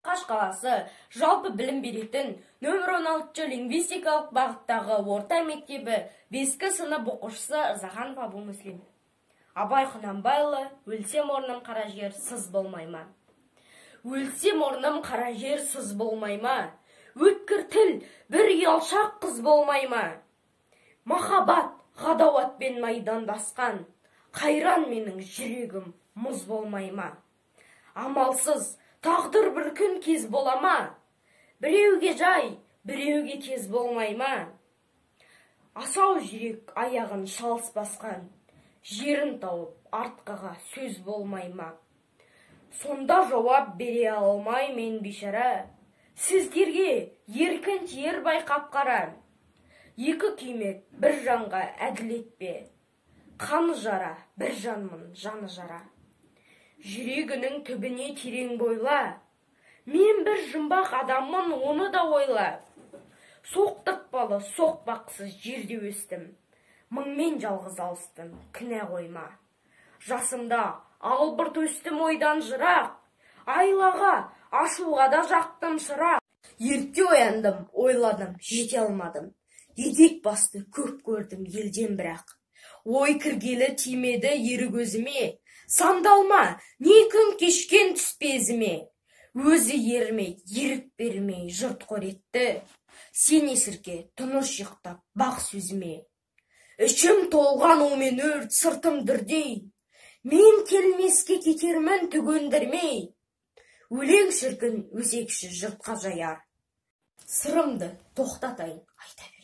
Қаш қаласы жалпы білім беретін нөмір 16 лингвистикалық бағыттағы орта мектебі 5-кі сынып оқушысы Заханов Абу-Муслим. Абай Құнанбайұлы, өлсем орным қара жер, сыз болмай ма? Өлсем орным қара жер, сыз болмай ма? Өткір тіл бір ұялшақ қыз болмай ма? Махаббат ғадауатпен майдандасқан, қайран менің жүрегім мұз болмай ма? Амалсыз тағдыр бір күн кез бола ма? Біреуге жай, біреуге тез болмай ма? Асау жүрек аяғын шалыс басқан, жерін тауып артқаға сөз болмай ма? Сонда жауап бере алмай мен бейшара, сіздерге еркін тиер байқап қара. Екі күймек бір жанға әділет пе? Қаны жара, бір жанмын, жаны жара. Жүрегінің түбіне терең бойла, мен бір жұмбақ адаммын, оны да ойла. Соқтықпалы, соқпақсыз жерде өстім, мыңмен жалғыз алыстым, кінә қойма. Жасымда албырт өстім ойдан жырақ, айлаға, ашуға да жақтым шырақ. Ерте ояндым, ойладым, жете алмадым, едек басты көп көрдім елден бірақ. Ой кіргелі тимеді ері көзіме, сандалма, не күн кешкен түспезіме. Өзі ермей, ерік бермей, жұрт қоретті, сен есірке, тұныр шықтап, бақ сөзіме. Ішім толған омен өрт, сыртым дүрдей, мен келмеске кетермін түгендірмей. Өлең шіркін, өсекші жұртқа жаяр, сырымды тоқтатайын айта